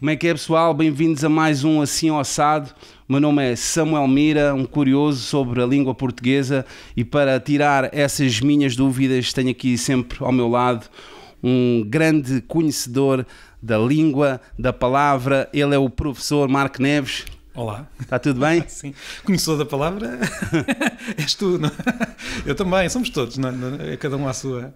Como é que é, pessoal? Bem-vindos a mais um Assim ao Assado. O meu nome é Samuel Mira, um curioso sobre a língua portuguesa, e para tirar essas minhas dúvidas tenho aqui sempre ao meu lado um grande conhecedor da língua, da palavra. Ele é o professor Marco Neves. Olá. Está tudo bem? Sim. Conhecedor da palavra és tu, não? Eu também, somos todos, não? Cada um à sua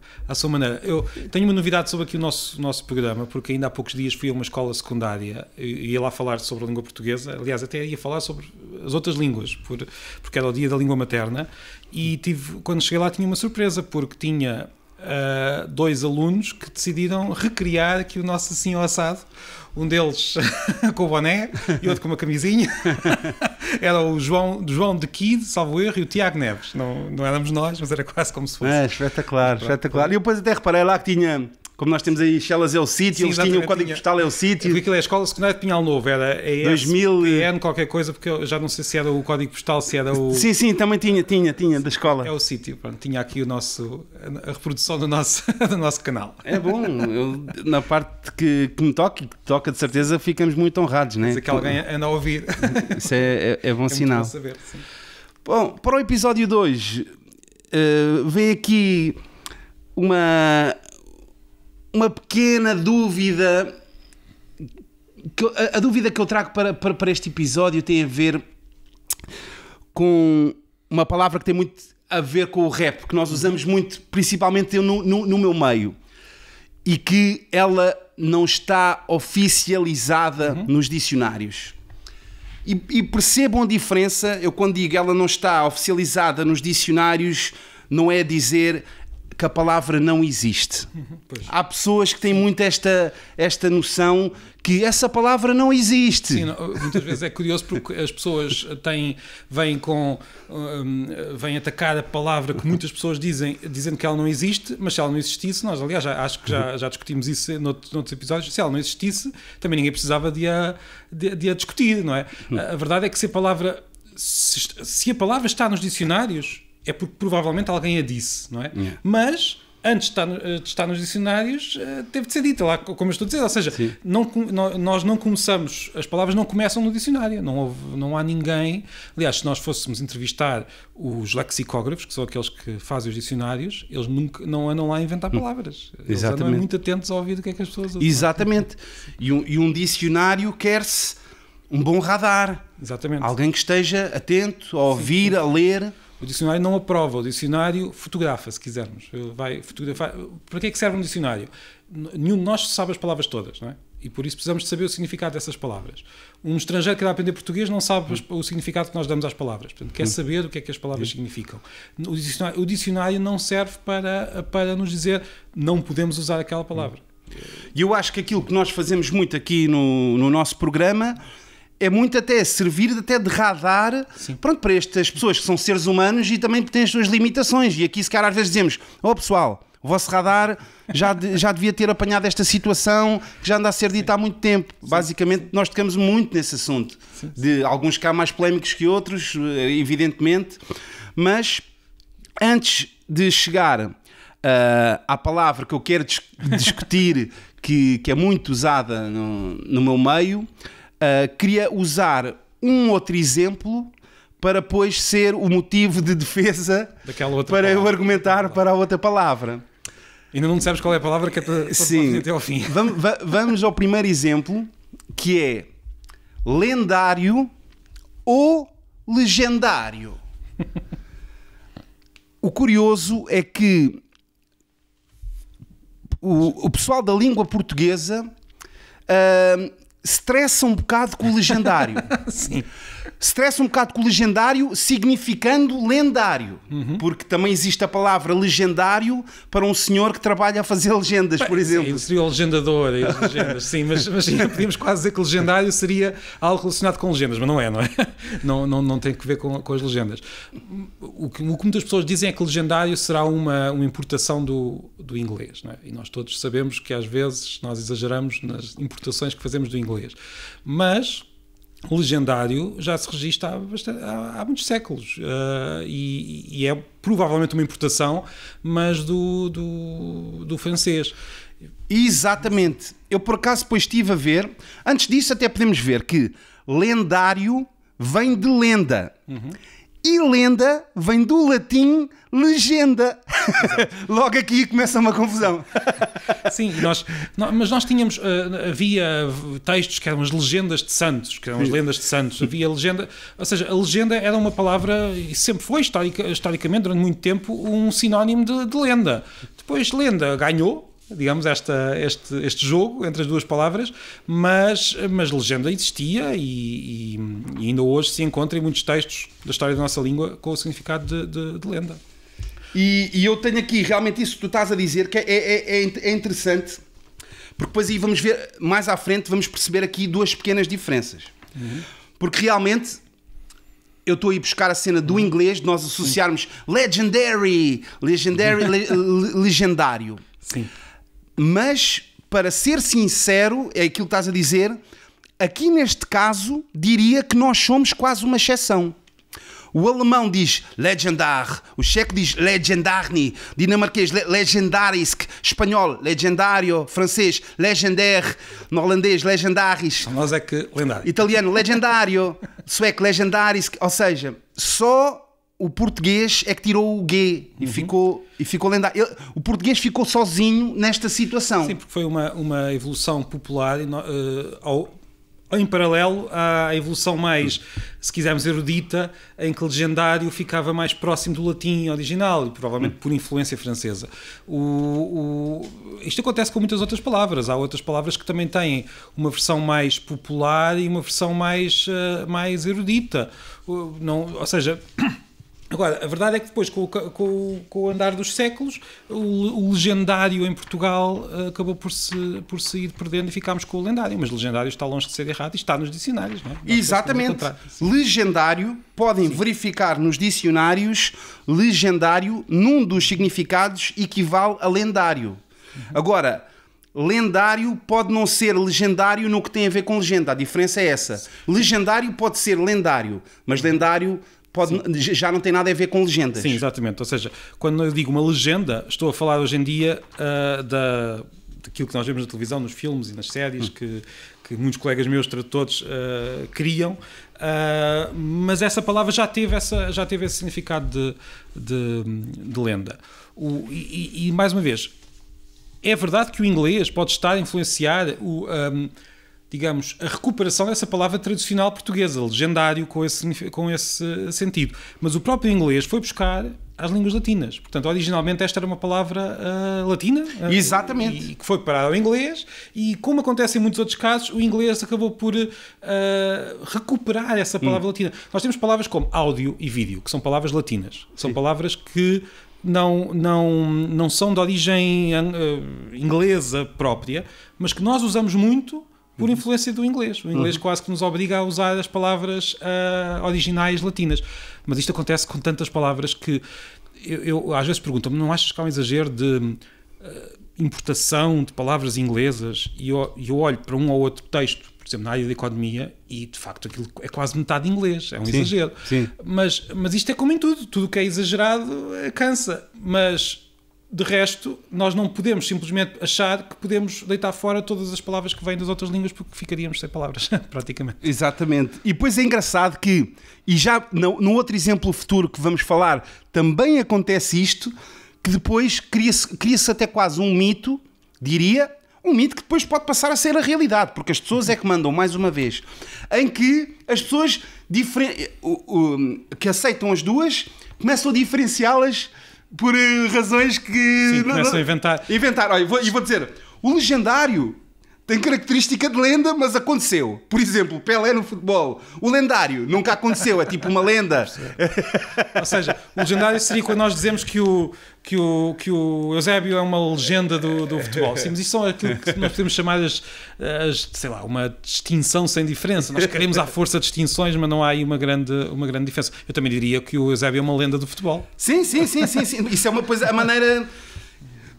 maneira. Eu tenho uma novidade sobre aqui o nosso programa, porque ainda há poucos dias fui a uma escola secundária e ia lá falar sobre a língua portuguesa. Aliás, até ia falar sobre as outras línguas, porque era o dia da língua materna, e quando cheguei lá tinha uma surpresa, porque tinha dois alunos que decidiram recriar aqui o nosso Assim ao Assado. Um deles com o boné e outro com uma camisinha. Era o João de Kid, salvo erro, e o Tiago Neves. Não éramos nós, mas era quase como se fosse. Espetacular, espetacular. E eu depois até reparei lá que tinha, como nós temos aí Chelas é o sítio, eles tinham o código postal é o sítio. Porque aquilo é a escola secundária de Pinhal Novo, era ES, 2000 PN, qualquer coisa, porque eu já não sei se era o código postal, se era o... Sim, também tinha da escola. É o sítio, pronto, tinha aqui a reprodução do nosso canal. É bom, na parte que me toca de certeza, ficamos muito honrados, né? Dizer que alguém anda a ouvir. Isso é bom sinal. Bom saber, sim. Bom, para o episódio 2, vem aqui uma pequena dúvida. A dúvida que eu trago para este episódio tem a ver com uma palavra que tem muito a ver com o rap, que nós usamos muito, principalmente no meu meio, e que ela não está oficializada nos dicionários. E percebam a diferença. Eu, quando digo ela não está oficializada nos dicionários, não é dizer que a palavra não existe. Há pessoas que têm muito esta noção que essa palavra não existe. Sim, muitas vezes é curioso porque as pessoas vêm atacar a palavra que muitas pessoas dizendo que ela não existe, mas se ela não existisse, nós aliás acho que já discutimos isso noutros episódios, se ela não existisse também ninguém precisava de a discutir, não é? A verdade é que se a palavra está nos dicionários é porque provavelmente alguém a disse, não é? Yeah. Mas antes de estar nos dicionários, teve de ser dita lá, como eu estou a dizer. Ou seja, nós não começamos, as palavras não começam no dicionário. Não há ninguém. Aliás, se nós fôssemos entrevistar os lexicógrafos, que são aqueles que fazem os dicionários, eles não andam lá a inventar palavras. Eles andam muito atentos a ouvir o que é que as pessoas usam. Exatamente. E um dicionário quer-se um bom radar. Exatamente. Alguém que esteja atento a ouvir, a ler. O dicionário não aprova, o dicionário fotografa, se quisermos. Vai fotografar. Para que é que serve um dicionário? Nenhum de nós sabe as palavras todas, não é? E por isso precisamos de saber o significado dessas palavras. Um estrangeiro que quer aprender português não sabe o significado que nós damos às palavras. Portanto, quer saber o que é que as palavras significam. O dicionário não serve para nos dizer não podemos usar aquela palavra. E eu acho que aquilo que nós fazemos muito aqui no nosso programa é muito até servir até de radar, pronto, para estas pessoas que são seres humanos e também têm as suas limitações. E aqui, se calhar, às vezes dizemos: pessoal, o vosso radar já devia ter apanhado esta situação que já anda a ser dita há muito tempo. Basicamente, nós tocamos muito nesse assunto. De alguns cá mais polémicos que outros, evidentemente. Mas, antes de chegar à palavra que eu quero discutir, que é muito usada no meu meio, queria usar um outro exemplo para depois ser o motivo de defesa para eu argumentar para a outra palavra. Ainda não sabes qual é a palavra que é para dizer até ao fim. Vamos ao primeiro exemplo, que é lendário ou legendário. O curioso é que o pessoal da língua portuguesa estressa um bocado com o legendário. Sim. Estressa um bocado com o legendário, significando lendário. Porque também existe a palavra legendário para um senhor que trabalha a fazer legendas, por exemplo. Sim, seria o legendador e as legendas, sim, mas sim, podíamos quase dizer que legendário seria algo relacionado com legendas, mas não é? Não tem que ver com as legendas. O que muitas pessoas dizem é que legendário será uma importação do inglês, não é? E nós todos sabemos que às vezes nós exageramos nas importações que fazemos do inglês. Mas o legendário já se registra há muitos séculos e é provavelmente uma importação, mas do francês. Exatamente. Eu por acaso depois estive a ver, antes disso até podemos ver que lendário vem de lenda. E lenda vem do latim legenda. Logo aqui começa uma confusão. Sim, mas nós tínhamos, havia textos que eram as legendas de santos, que eram as lendas de santos, havia legenda, ou seja, a legenda era uma palavra, e sempre foi historicamente, durante muito tempo, um sinónimo de lenda. Depois lenda ganhou, digamos, este jogo entre as duas palavras, mas legenda existia e ainda hoje se encontra em muitos textos da história da nossa língua com o significado de lenda. E eu tenho aqui realmente isso que tu estás a dizer, que é interessante, porque depois aí vamos ver, mais à frente, vamos perceber aqui duas pequenas diferenças. Porque realmente eu estou a ir buscar a cena do inglês, de nós associarmos legendário. Sim. Mas, para ser sincero, é aquilo que estás a dizer, aqui neste caso, diria que nós somos quase uma exceção. O alemão diz legendar, o checo diz legendarny, dinamarquês legendarisk, espanhol legendário, francês legendaire, no holandês legendaris. Só nós é que lendário. Italiano legendário, sueco legendarisk, ou seja, só o português é que tirou o G e ficou lendário. O português ficou sozinho nesta situação. Sim, porque foi uma evolução popular em paralelo à evolução mais, se quisermos, erudita, em que legendário ficava mais próximo do latim original, e provavelmente por influência francesa. Isto acontece com muitas outras palavras. Há outras palavras que também têm uma versão mais popular e uma versão mais erudita. Ou seja... Agora, a verdade é que depois, com o andar dos séculos, o legendário em Portugal acabou por se ir perdendo e ficámos com o lendário. Mas legendário está longe de ser errado e está nos dicionários, não é? Exatamente. Legendário, podem verificar nos dicionários, legendário, num dos significados, equivale a lendário. Agora, lendário pode não ser legendário no que tem a ver com legenda. A diferença é essa. Legendário pode ser lendário, mas lendário... já não tem nada a ver com legendas. Sim, exatamente. Ou seja, quando eu digo uma legenda, estou a falar hoje em dia daquilo que nós vemos na televisão, nos filmes e nas séries, que muitos colegas meus tradutores criam, mas essa palavra já teve esse significado de lenda. E mais uma vez, é verdade que o inglês pode estar a influenciar digamos, a recuperação dessa palavra tradicional portuguesa, legendário, com esse sentido. Mas o próprio inglês foi buscar às línguas latinas. Portanto, originalmente esta era uma palavra latina. Exatamente. E que foi parar ao inglês. E como acontece em muitos outros casos, o inglês acabou por recuperar essa palavra latina. Nós temos palavras como áudio e vídeo, que são palavras latinas. São palavras que não são de origem inglesa própria, mas que nós usamos muito por influência do inglês. O inglês quase que nos obriga a usar as palavras originais latinas. Mas isto acontece com tantas palavras que eu às vezes pergunto-me, não achas que há um exagero de importação de palavras inglesas? E eu olho para um ou outro texto, por exemplo, na área da economia, e de facto aquilo é quase metade inglês. É um exagero. Sim. Mas isto é como em tudo. Tudo que é exagerado cansa. Mas... de resto, nós não podemos simplesmente achar que podemos deitar fora todas as palavras que vêm das outras línguas, porque ficaríamos sem palavras, praticamente. Exatamente. E depois é engraçado que, e já no outro exemplo futuro que vamos falar, também acontece isto, que depois cria-se até quase um mito, diria, um mito que depois pode passar a ser a realidade, porque as pessoas é que mandam, mais uma vez, em que as pessoas que aceitam as duas começam a diferenciá-las por razões que... Sim, começam a inventar. Olha, vou dizer, o legendário tem característica de lenda, mas aconteceu. Por exemplo, Pelé no futebol. O lendário nunca aconteceu, é tipo uma lenda. Ou seja, o legendário seria quando nós dizemos que o Eusébio é uma legenda do futebol. Sim, mas isso são aquilo que nós podemos chamar sei lá, uma distinção sem diferença. Nós queremos à força distinções, mas não há aí uma grande diferença. Eu também diria que o Eusébio é uma lenda do futebol. Sim. Isso é uma coisa, a maneira...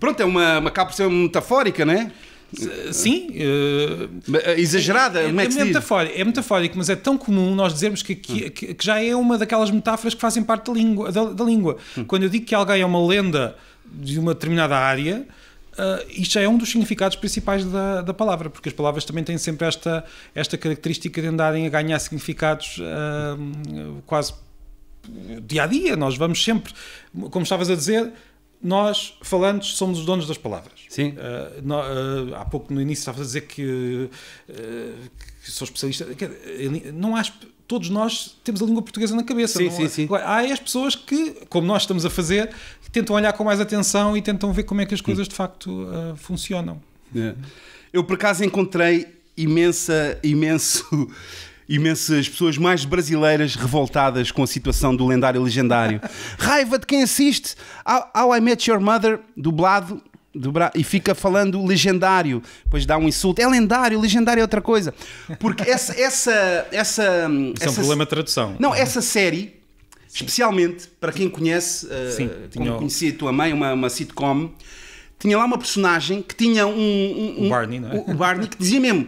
Pronto, é uma capa por ser metafórica, não é? Sim. Exagerada, é metafórico, mas é tão comum nós dizermos que já é uma daquelas metáforas que fazem parte da língua. Quando eu digo que alguém é uma lenda de uma determinada área, isto já é um dos significados principais da palavra, porque as palavras também têm sempre esta característica de andarem a ganhar significados quase dia a dia. Nós vamos sempre, como estavas a dizer, nós, falantes, somos os donos das palavras. Sim. Há pouco no início estavas a dizer que sou especialista. Não há... Todos nós temos a língua portuguesa na cabeça. Sim. Há as pessoas que, como nós estamos a fazer, tentam olhar com mais atenção e tentam ver como é que as coisas de facto funcionam. Eu, por acaso, encontrei imensas pessoas mais brasileiras revoltadas com a situação do lendário legendário. Raiva de quem assiste How I Met Your Mother, dublado, e fica falando legendário, depois dá um insulto. É lendário, legendário é outra coisa. Porque essa Isso é um problema de tradução. Não, essa série, especialmente para quem conhece, como conhecia a tua mãe, uma sitcom, tinha lá uma personagem que tinha o Barney, não é? O Barney, que dizia mesmo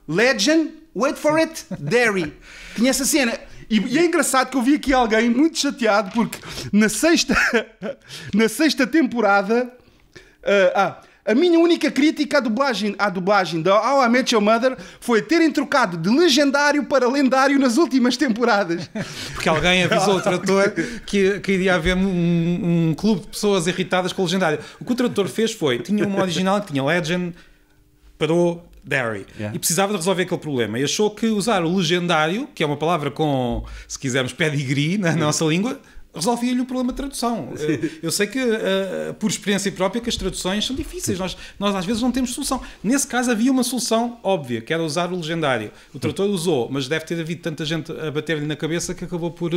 Legend, wait for it, Derry. Tinha essa cena. E é engraçado que eu vi aqui alguém muito chateado porque na sexta temporada a minha única crítica à dublagem da How I Met Your Mother foi terem trocado de legendário para lendário nas últimas temporadas. Porque alguém avisou o tradutor que iria haver um clube de pessoas irritadas com o legendário. O que o tradutor fez foi, tinha uma original que tinha Legend, parou Derry. E precisava de resolver aquele problema. E achou que usar o legendário, que é uma palavra com, se quisermos, pedigree na nossa língua, resolvia-lhe o problema de tradução. Eu sei que, por experiência própria, que as traduções são difíceis. Nós às vezes não temos solução. Nesse caso havia uma solução óbvia, que era usar o legendário. O tradutor usou, mas deve ter havido tanta gente a bater-lhe na cabeça que acabou por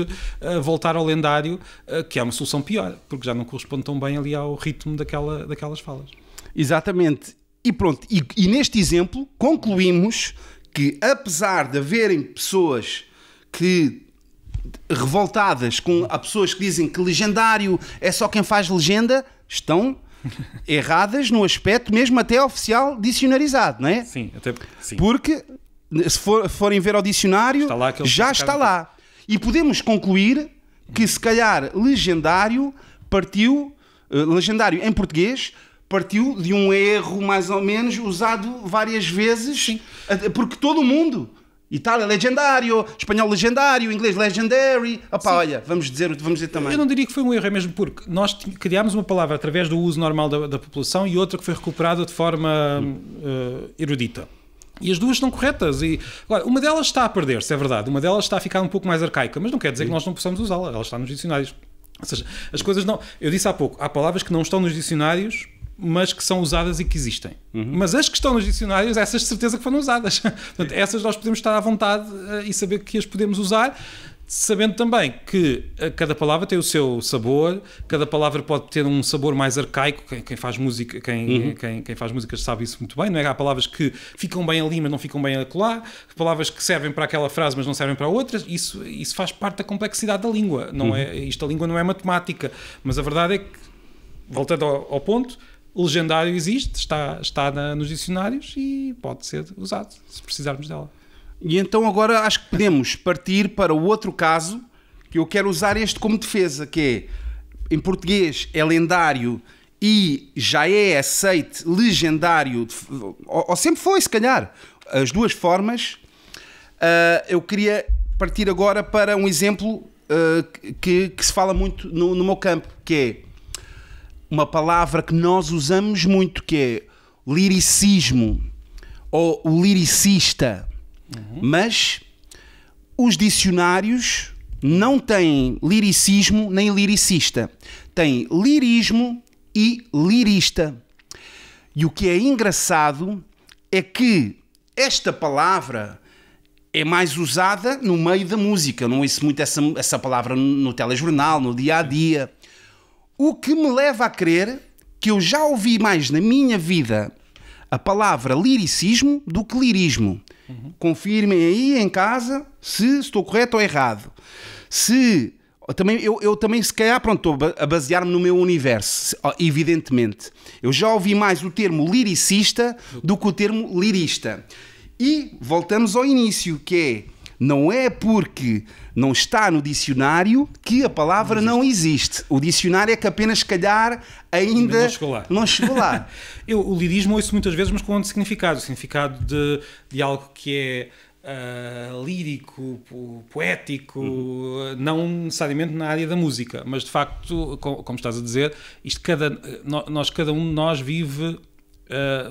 voltar ao lendário, que é uma solução pior, porque já não corresponde tão bem ali ao ritmo daquelas falas. Exatamente. E pronto, e neste exemplo concluímos que, apesar de haverem pessoas revoltadas há pessoas que dizem que legendário é só quem faz legenda, estão erradas no aspecto mesmo até oficial dicionarizado, não é? Sim. Porque se forem ver ao dicionário, já está lá. E podemos concluir que se calhar legendário em português partiu de um erro mais ou menos usado várias vezes. Sim. Porque todo o mundo, Itália legendário, espanhol legendário, inglês legendary. Olha, vamos dizer também. Eu não diria que foi um erro, é mesmo porque nós criámos uma palavra através do uso normal da população e outra que foi recuperada de forma erudita. E as duas estão corretas. E, agora, uma delas está a perder-se, é verdade. Uma delas está a ficar um pouco mais arcaica, mas não quer dizer que nós não possamos usá-la. Ela está nos dicionários. Ou seja, as coisas não... Eu disse há pouco, há palavras que não estão nos dicionários, mas que são usadas e que existem. Mas as que estão nos dicionários, essas de certeza que foram usadas. Portanto, essas nós podemos estar à vontade e saber que as podemos usar, sabendo também que cada palavra tem o seu sabor, cada palavra pode ter um sabor mais arcaico. Quem faz música, quem faz músicas sabe isso muito bem, não é? Há palavras que ficam bem ali, mas não ficam bem acolá, palavras que servem para aquela frase, mas não servem para outras. Isso faz parte da complexidade da língua. Não a língua não é matemática, mas a verdade é que, voltando ao ponto, o legendário existe, está nos dicionários e pode ser usado, se precisarmos dela. E então agora acho que podemos partir para o outro caso, que eu quero usar este como defesa, que é, em português é lendário e já é aceite legendário, ou sempre foi, se calhar, as duas formas. Eu queria partir agora para um exemplo que se fala muito no meu campo, que é uma palavra que nós usamos muito, que é liricismo ou o liricista. Mas os dicionários não têm liricismo nem liricista. Têm lirismo e lirista. E o que é engraçado é que esta palavra é mais usada no meio da música. Eu não ouço muito essa palavra no telejornal, no dia-a-dia. O que me leva a crer que eu já ouvi mais na minha vida a palavra liricismo do que lirismo. Confirmem aí em casa se estou correto ou errado. Eu também, se calhar, estou a basear-me no meu universo, evidentemente. Eu já ouvi mais o termo liricista do que o termo lirista. E voltamos ao início, que é Não é porque não está no dicionário que a palavra não existe. O dicionário é que apenas, se calhar, ainda não chegou lá. O lirismo ouço muitas vezes, mas com outro significado. O significado de algo que é lírico, poético, não necessariamente na área da música, mas de facto, como estás a dizer, cada um de nós vive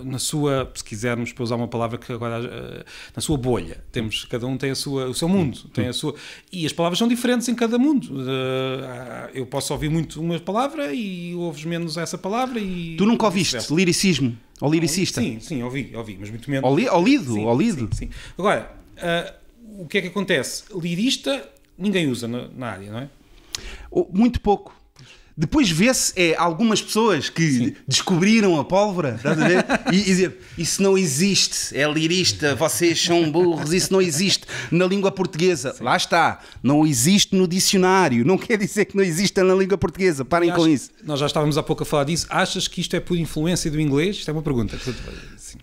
na sua, se quisermos para usar uma palavra que agora na sua bolha. Cada um tem o seu mundo, tem a sua, e as palavras são diferentes em cada mundo. Eu posso ouvir muito uma palavra e ouves menos essa palavra. E tu nunca ouviste liricismo ou liricista? Sim, ouvi, mas muito menos. Lido. Sim. Agora, o que é que acontece? Lirista ninguém usa na área, não é? Muito pouco. Depois vê-se algumas pessoas que descobriram a pólvora, estás a ver? E dizer, isso não existe, é lirista, vocês são burros, isso não existe na língua portuguesa. Sim. Lá está, não existe no dicionário, não quer dizer que não exista na língua portuguesa, parem com isso. Nós já estávamos há pouco a falar disso, achas que isto é por influência do inglês? Isto é uma pergunta. Sim.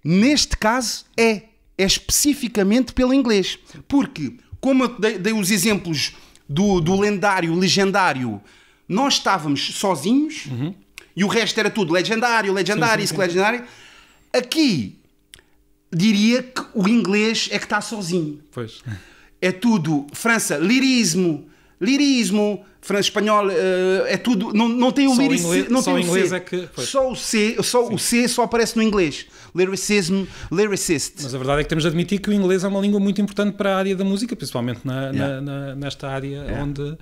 Neste caso é especificamente pelo inglês, porque, como eu dei os exemplos do lendário, legendário, nós estávamos sozinhos e o resto era tudo legendário. Aqui diria que o inglês é que está sozinho. Pois. É tudo França, lirismo, França, espanhol, é tudo. Não tem o lirismo. Só o inglês é que. Pois. Só o C só aparece no inglês. Lyricism, lyricist. Mas a verdade é que temos de admitir que o inglês é uma língua muito importante para a área da música, principalmente nesta área onde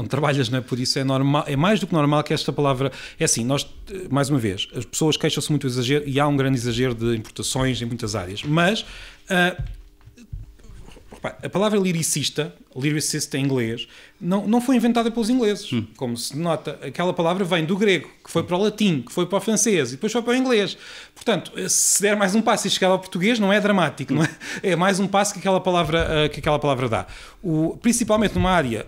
trabalhas, não é? Por isso é normal, é mais do que normal que esta palavra. É assim, nós, mais uma vez, as pessoas queixam-se muito do exagero e há um grande exagero de importações em muitas áreas, mas a palavra lyricist em inglês, não foi inventada pelos ingleses, como se nota. Aquela palavra vem do grego, que foi para o latim, que foi para o francês e depois foi para o inglês. Portanto, se der mais um passo e chegar ao português, não é dramático, não é? É mais um passo que aquela palavra dá. Principalmente numa área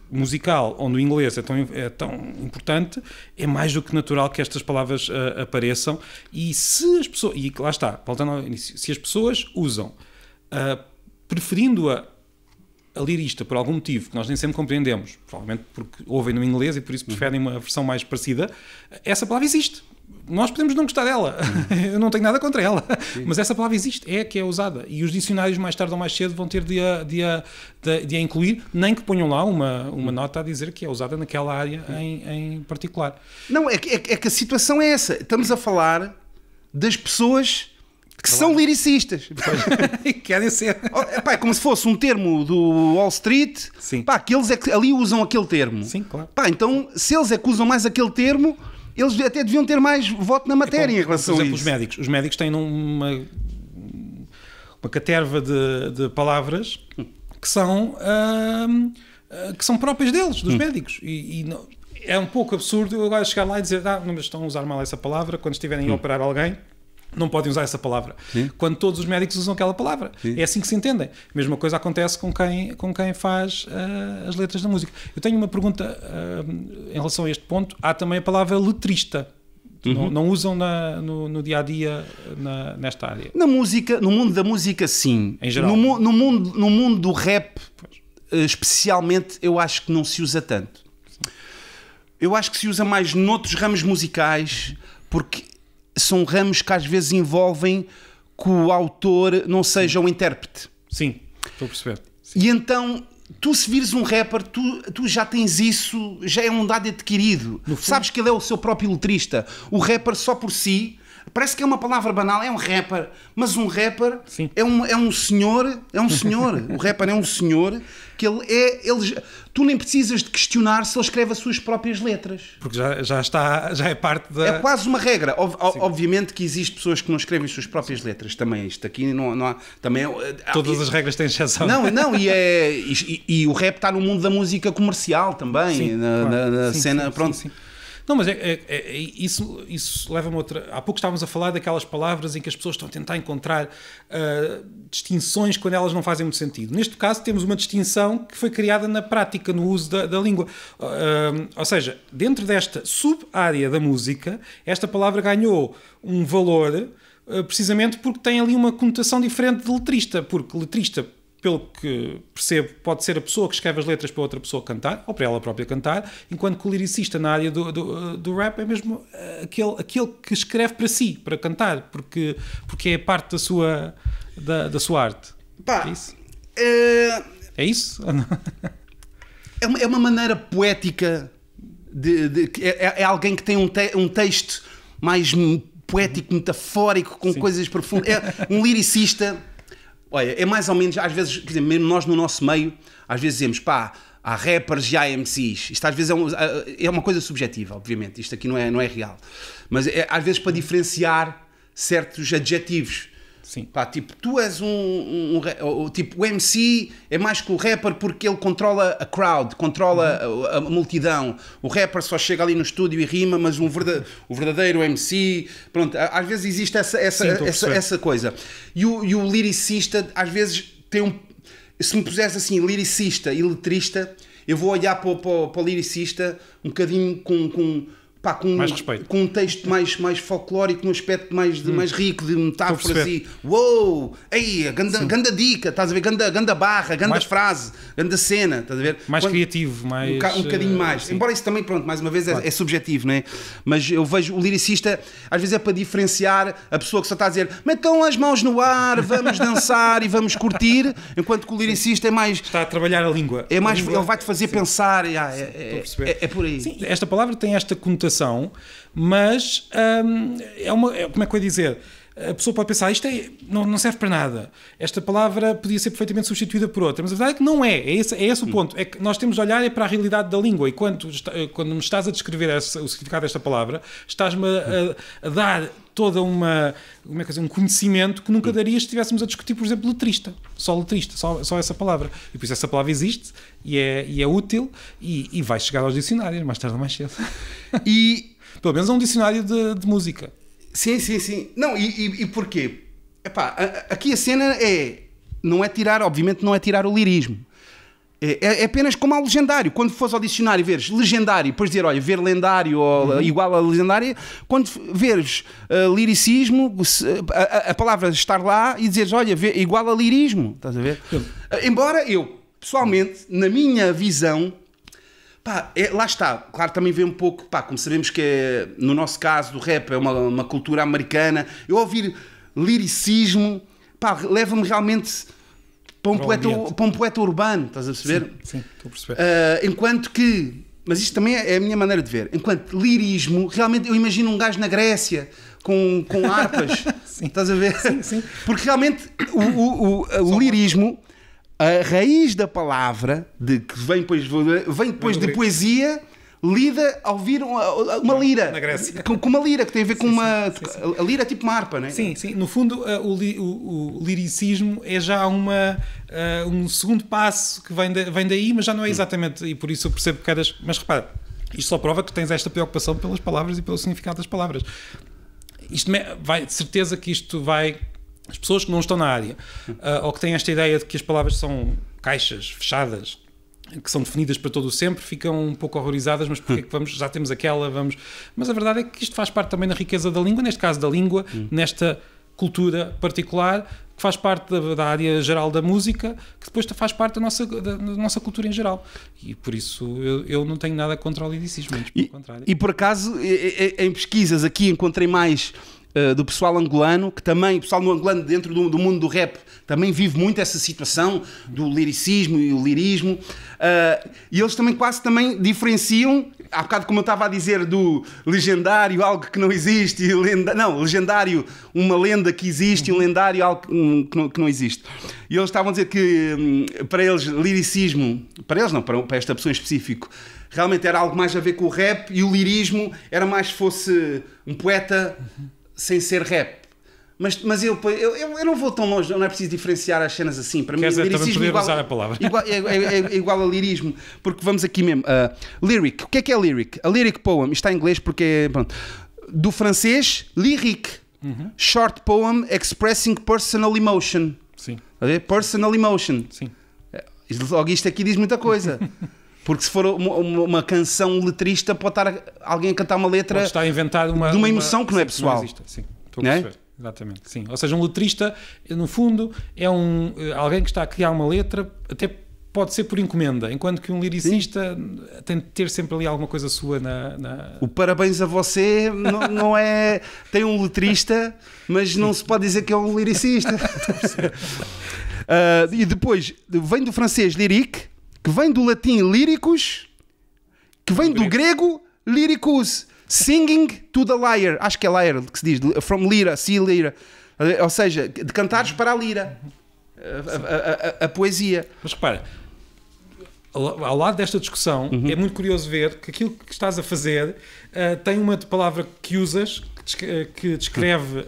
musical, onde o inglês é tão importante, é mais do que natural que estas palavras apareçam. E se as pessoas, e lá está, voltando ao início, se as pessoas usam preferindo-a lirista por algum motivo que nós nem sempre compreendemos, provavelmente porque ouvem no inglês e por isso preferem uma versão mais parecida, essa palavra existe. Nós podemos não gostar dela, eu não tenho nada contra ela, mas essa palavra existe, é a que é usada, e os dicionários mais tarde ou mais cedo vão ter de a incluir, nem que ponham lá uma nota a dizer que é usada naquela área em particular. Não, é que a situação é essa, estamos a falar das pessoas que são lyricistas. Querem ser. É como se fosse um termo do Wall Street. Sim. Que eles é que ali usam aquele termo. Sim, claro. Então, se eles é que usam mais aquele termo, eles até deviam ter mais voto na matéria em relação a isso. Por exemplo, os médicos têm uma caterva de palavras que são próprias deles, dos médicos. E não, é um pouco absurdo eu agora chegar lá e dizer mas estão a usar mal essa palavra quando estiverem a operar alguém. Não podem usar essa palavra. Sim. Quando todos os médicos usam aquela palavra. Sim. É assim que se entendem. A mesma coisa acontece com quem faz as letras da música. Eu tenho uma pergunta em relação a este ponto. Há também a palavra letrista. Não usam no dia-a-dia nesta área? Na música, no mundo da música, sim. Em geral. No mundo do rap, especialmente, eu acho que não se usa tanto. Sim. Eu acho que se usa mais noutros ramos musicais, porque são ramos que às vezes envolvem que o autor não seja o intérprete. Sim, estou a perceber. Sim. E então, tu se vires um rapper, tu já tens isso, já é um dado adquirido. Sabes que ele é o seu próprio letrista. O rapper só por si, parece que é uma palavra banal, é um rapper, mas um rapper é um senhor, o rapper é um senhor que tu nem precisas de questionar se ele escreve as suas próprias letras. Porque já é parte da... É quase uma regra. Obviamente que existem pessoas que não escrevem as suas próprias letras. Também isto aqui não há... Também todas as regras têm exceção. Não, e o rap está no mundo da música comercial também, na cena, pronto. Sim. Não, mas isso leva-me a outra... Há pouco estávamos a falar daquelas palavras em que as pessoas estão a tentar encontrar distinções quando elas não fazem muito sentido. Neste caso temos uma distinção que foi criada na prática, no uso da língua. Ou seja, dentro desta sub-área da música, esta palavra ganhou um valor precisamente porque tem ali uma conotação diferente de letrista, porque letrista, pelo que percebo, pode ser a pessoa que escreve as letras para outra pessoa cantar, ou para ela própria cantar, enquanto que o liricista na área do rap é mesmo aquele que escreve para si, para cantar, porque é parte da sua arte. Pá, é isso? É isso? É uma maneira poética é alguém que tem um texto mais poético, metafórico, com coisas profundas. É um liricista. Olha, é mais ou menos, às vezes, quer dizer, mesmo nós no nosso meio, às vezes dizemos, pá, há rappers e há MCs. Isto às vezes é uma coisa subjetiva, obviamente. Isto aqui não é real. Mas às vezes para diferenciar certos adjetivos. Sim. Pá, tipo, tu és tipo, o MC é mais que o rapper porque ele controla a crowd, controla a multidão. O rapper só chega ali no estúdio e rima, mas o verdadeiro MC, pronto, às vezes existe essa coisa. E o liricista, às vezes, se me puseres assim, liricista e letrista, eu vou olhar para o liricista um bocadinho com mais respeito. Com um texto mais folclórico, num aspecto mais rico de metáforas e uou, aí, ganda dica, estás a ver, ganda barra, ganda frase, ganda cena, estás a ver? Mais criativo, mais... Um bocadinho mais. Sim. Embora isso também, pronto, mais uma vez é subjetivo, não é? Mas eu vejo o liricista, às vezes é para diferenciar a pessoa que só está a dizer metam as mãos no ar, vamos dançar e vamos curtir, enquanto que o liricista é mais... Está a trabalhar a língua. É mais, ele vai-te fazer pensar, é por aí. Sim, esta palavra tem esta conotação, mas como é que eu ia dizer? A pessoa pode pensar, isto não serve para nada. Esta palavra podia ser perfeitamente substituída por outra, mas a verdade é que não é. É esse o ponto. É que nós temos de olhar para a realidade da língua, e quando me estás a descrever o significado desta palavra, estás-me a dar toda um conhecimento que nunca darias se estivéssemos a discutir, por exemplo, letrista, só essa palavra. E por isso essa palavra existe e é útil e vai chegar aos dicionários mais tarde ou mais cedo. E pelo menos a um dicionário de música. Sim. Não, e porquê? Epá, aqui a cena obviamente não é tirar o lirismo. É apenas como ao legendário. Quando fores ao dicionário e veres legendário, depois dizer, olha, ver lendário ou igual a legendário, quando veres liricismo, a palavra estar lá e dizeres, olha, igual a lirismo. Estás a ver? Embora eu, pessoalmente, na minha visão, pá, lá está. Claro, também vê um pouco, pá, como sabemos que no nosso caso, o rap é uma cultura americana. Eu ouvir liricismo, pá, leva-me realmente... Para um poeta urbano, estás a perceber? Sim, estou a perceber. Enquanto que, mas isto também é a minha maneira de ver, enquanto lirismo, realmente eu imagino um gajo na Grécia com harpas, estás a ver? Sim. Porque realmente o lirismo, a raiz da palavra, que vem depois de poesia, lida ao ouvir uma lira. Na Grécia. Com uma lira, que tem a ver com a lira é tipo uma harpa, não é? Sim. No fundo, o liricismo é já um segundo passo que vem daí, mas já não é exatamente, e por isso eu percebo que queres... Mas repara, isto só prova que tens esta preocupação pelas palavras e pelo significado das palavras. De certeza que isto vai... As pessoas que não estão na área, ou que têm esta ideia de que as palavras são caixas fechadas, que são definidas para todo o sempre, ficam um pouco horrorizadas, mas porque é que já temos aquela, Mas a verdade é que isto faz parte também da riqueza da língua, neste caso da língua, nesta cultura particular, que faz parte da área geral da música, que depois faz parte da nossa cultura em geral. E por isso eu não tenho nada contra o liricismo, pelo contrário. E por acaso, em pesquisas aqui encontrei mais... do pessoal angolano, que também, o pessoal angolano dentro do mundo do rap, também vive muito essa situação do liricismo e o lirismo, e eles também também diferenciam, há bocado como eu estava a dizer, do legendário, algo que não existe, legendário, uma lenda que existe, e um lendário, algo que não existe. E eles estavam a dizer que, para eles, liricismo, para eles não, para esta pessoa em específico, realmente era algo mais a ver com o rap, e o lirismo era mais fosse um poeta... sem ser rap. Mas eu não vou tão longe, não é preciso diferenciar as cenas assim. Para mim, lirismo usar a palavra. É igual a lirismo, porque vamos aqui mesmo. Lyric, o que é lyric? A lyric poem, isto está em inglês porque pronto. Do francês, lyric, short poem expressing personal emotion. Sim. Personal emotion. Sim. Logo isto aqui diz muita coisa. Porque se for uma canção letrista, pode estar alguém a cantar uma letra a inventar de uma emoção que não é pessoal. Não existe. Sim, estou a perceber. Exatamente, sim. Ou seja, um letrista, no fundo, é alguém que está a criar uma letra, até pode ser por encomenda, enquanto que um liricista tem de ter sempre ali alguma coisa sua na... O parabéns a você não é... Tem um letrista, mas não se pode dizer que é um liricista. E depois, vem do francês lyrique, que vem do latim lyricus, que vem do grego lyricus, singing to the lyre. Acho que é lyre que se diz, from lira, see lira. Ou seja, de cantares para a lira. A poesia. Mas repara, ao lado desta discussão, é muito curioso ver que aquilo que estás a fazer tem uma palavra que usas que descreve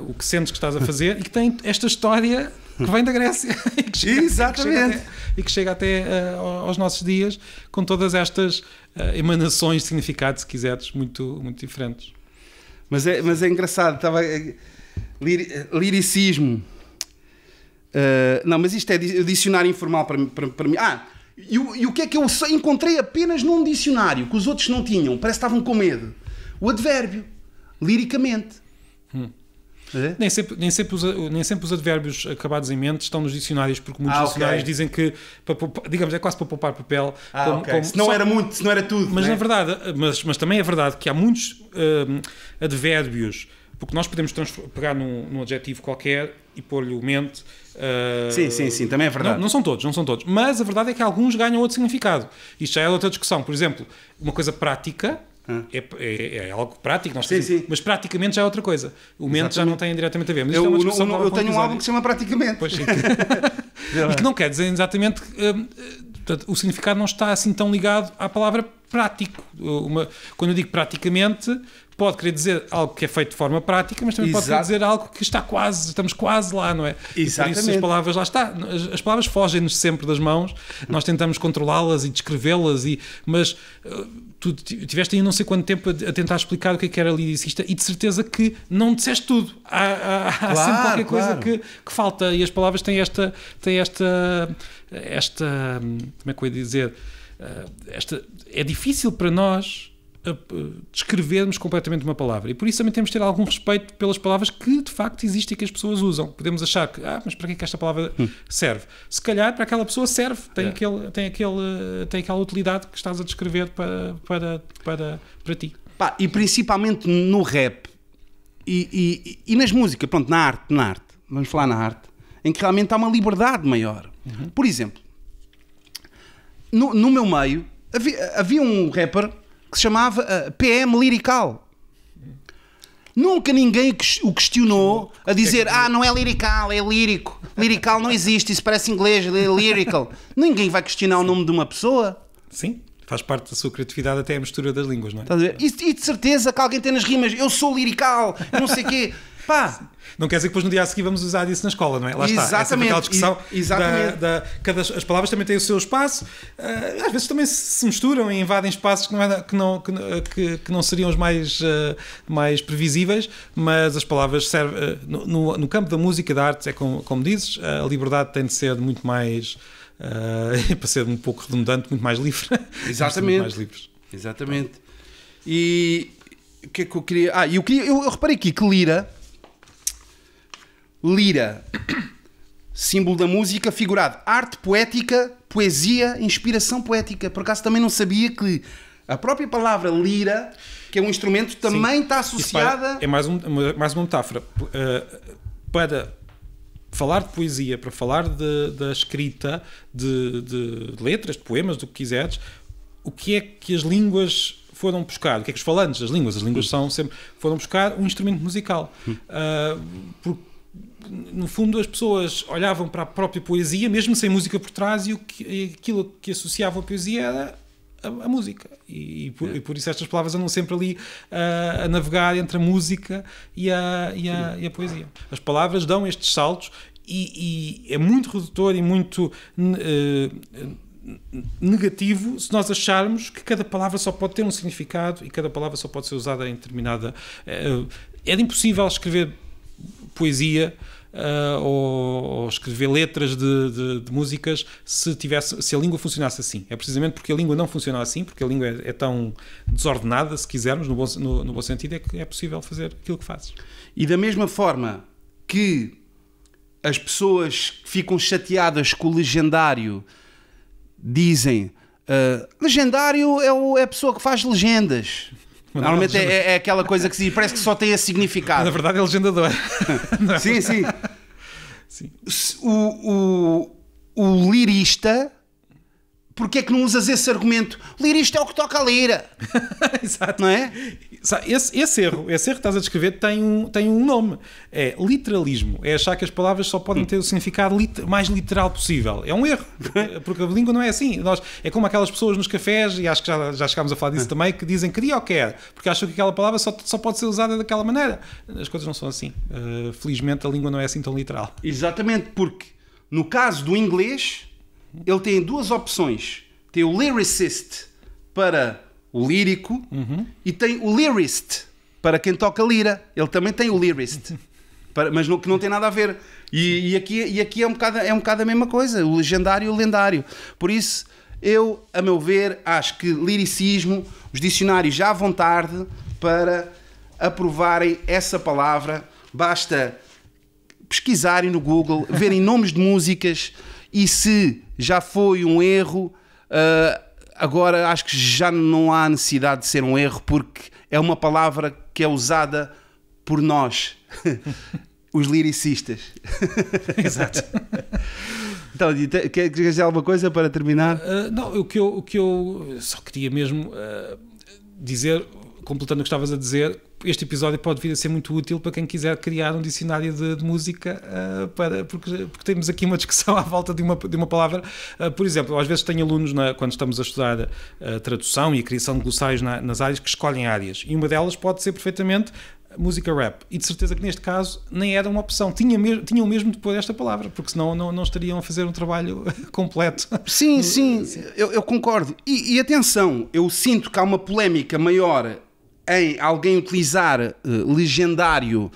o que sentes que estás a fazer e que tem esta história que vem da Grécia e que chega até aos nossos dias com todas estas emanações de significado, se quiseres, muito, muito diferentes. Mas é engraçado, liricismo. Não, mas isto é dicionário informal para mim. E o que é que eu encontrei apenas num dicionário que os outros não tinham? Parece que estavam com medo. O advérbio, liricamente. Nem sempre os advérbios acabados em mente estão nos dicionários, porque muitos dicionários dizem que, digamos, é quase para poupar papel. Se não era tudo. Mas, né? Na verdade, mas também é verdade que há muitos advérbios, porque nós podemos pegar num adjetivo qualquer e pôr-lhe o mente. Sim, também é verdade. Não são todos. Mas a verdade é que alguns ganham outro significado. Isto já é outra discussão. Por exemplo, uma coisa prática é algo prático, mas praticamente já é outra coisa. O mente já não tem diretamente a ver. Mas eu tenho um álbum que se chama Praticamente. Pois, e que não quer dizer exatamente... o significado não está assim tão ligado à palavra prático. Quando eu digo praticamente, pode querer dizer algo que é feito de forma prática, mas também pode querer dizer algo que estamos quase lá, não é? Exatamente. E por isso as palavras lá está. As palavras fogem-nos sempre das mãos, nós tentamos controlá-las e descrevê-las, mas tu tiveste aí não sei quanto tempo a tentar explicar o que era liricista e de certeza que não disseste tudo. Há sempre qualquer coisa que falta, e as palavras têm esta como é que eu ia dizer? É difícil para nós descrevermos completamente uma palavra, e por isso também temos de ter algum respeito pelas palavras que de facto existem e que as pessoas usam. Podemos achar que, mas para que é que esta palavra serve? Se calhar para aquela pessoa serve, tem aquela utilidade que estás a descrever para ti. E principalmente no rap e nas músicas, pronto, na arte, vamos falar na arte, em que realmente há uma liberdade maior. Por exemplo, no meu meio havia um rapper que se chamava PM Lirical. Nunca ninguém o questionou a dizer, não é lirical, é lírico. Lirical não existe, isso parece inglês, é lyrical. Ninguém vai questionar o nome de uma pessoa. Sim, faz parte da sua criatividade até a mistura das línguas, não é? Estás a ver? E de certeza que alguém tem nas rimas, eu sou lirical, não sei o quê. Não quer dizer que depois no dia a seguir vamos usar isso na escola, não é? Lá Exatamente. está. Aquela discussão. As palavras também têm o seu espaço. Às vezes também se misturam e invadem espaços que não seriam os mais previsíveis, mas as palavras servem... No campo da música, da arte, é como dizes, a liberdade tem de ser muito mais... para ser um pouco redundante, muito mais livre. Exatamente. Mais livres. Exatamente. E o que é que eu queria... Eu reparei aqui que Lira, símbolo da música, figurado, arte poética, poesia, inspiração poética. Por acaso também não sabia que a própria palavra lira, que é um instrumento, também está associada... É mais uma metáfora. Para falar de poesia, para falar da escrita, de letras, de poemas, do que quiseres, o que é que as línguas foram buscar? O que é que os falantes das línguas? As línguas foram buscar um instrumento musical. Porque no fundo as pessoas olhavam para a própria poesia, mesmo sem música por trás, e aquilo que associavam à poesia era a música. E por isso estas palavras andam sempre ali a navegar entre a música e a poesia. As palavras dão estes saltos e é muito redutor e muito negativo se nós acharmos que cada palavra só pode ter um significado e cada palavra só pode ser usada em determinada... É impossível escrever poesia ou escrever letras de músicas se a língua funcionasse assim. É precisamente porque a língua não funciona assim, porque a língua é tão desordenada, se quisermos, no bom sentido, é que é possível fazer aquilo que fazes. E da mesma forma que as pessoas que ficam chateadas com o legendário dizem legendário é a pessoa que faz legendas. Normalmente é aquela coisa que se diz, parece que só tem esse significado. Na verdade é legendador. Sim, sim. Sim. O lirista, porque é que não usas esse argumento? Lirista é o que toca a lira. Exato. Não é? Esse erro que estás a descrever tem um nome. É literalismo. É achar que as palavras só podem ter o significado mais literal possível. É um erro. Porque a língua não é assim. É como aquelas pessoas nos cafés, e acho que já chegámos a falar disso também, que dizem queria ou quer, porque acham que aquela palavra só pode ser usada daquela maneira. As coisas não são assim. Felizmente a língua não é assim tão literal. Exatamente, porque no caso do inglês, ele tem duas opções. Tem o lyricist para o lírico e tem o lyrist para quem toca lira. Ele também tem o lyrist, mas que não tem nada a ver. E aqui é um bocado a mesma coisa, o legendário e o lendário. Por isso, a meu ver, acho que liricismo, os dicionários já vão tarde para aprovarem essa palavra. Basta pesquisarem no Google, verem nomes de músicas e se já foi um erro, agora acho que já não há necessidade de ser um erro, porque é uma palavra que é usada por nós, os liricistas. Exato. Então, queres dizer alguma coisa para terminar? Não, o que eu só queria mesmo dizer, completando o que estavas a dizer, este episódio pode vir a ser muito útil para quem quiser criar um dicionário de música, porque temos aqui uma discussão à volta de uma palavra. Por exemplo, às vezes tenho alunos, quando estamos a estudar a tradução e a criação de glossários nas áreas, que escolhem áreas, e uma delas pode ser perfeitamente música rap, e de certeza que neste caso nem era uma opção, tinham mesmo de pôr esta palavra, porque senão não estariam a fazer um trabalho completo. Sim, eu concordo, e atenção, eu sinto que há uma polémica maior em alguém utilizar legendário,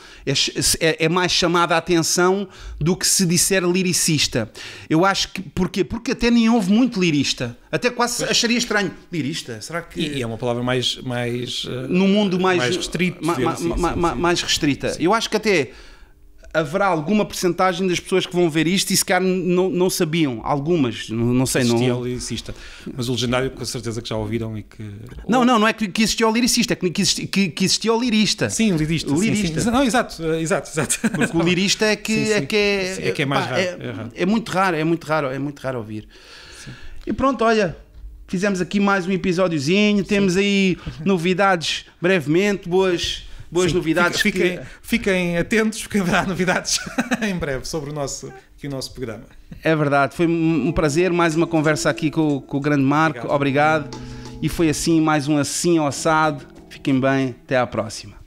é mais chamada a atenção do que se disser liricista. Eu acho que... Porquê? Porque até nem houve muito lirista. Até quase acharia estranho. Lirista? Será que... E é uma palavra mais no mundo mais restrito. Mais restrita. Eu acho que até haverá alguma percentagem das pessoas que vão ver isto e se calhar não sabiam. Algumas, não sei. Existia o liricista. Mas o legendário, com certeza que já ouviram e que... Não é que existia o liricista, é que existia o lirista. Sim, o lirista. Sim. Não, exato. Porque o lirista é que é mais raro. É muito raro ouvir. Sim. E pronto, olha, fizemos aqui mais um episódiozinho, temos aí novidades brevemente, boas novidades. Fiquem atentos, porque haverá novidades em breve sobre o nosso programa. É verdade, foi um prazer, mais uma conversa aqui com o grande Marco, obrigado. E foi assim, mais um Assim ao Assado. Fiquem bem, até à próxima.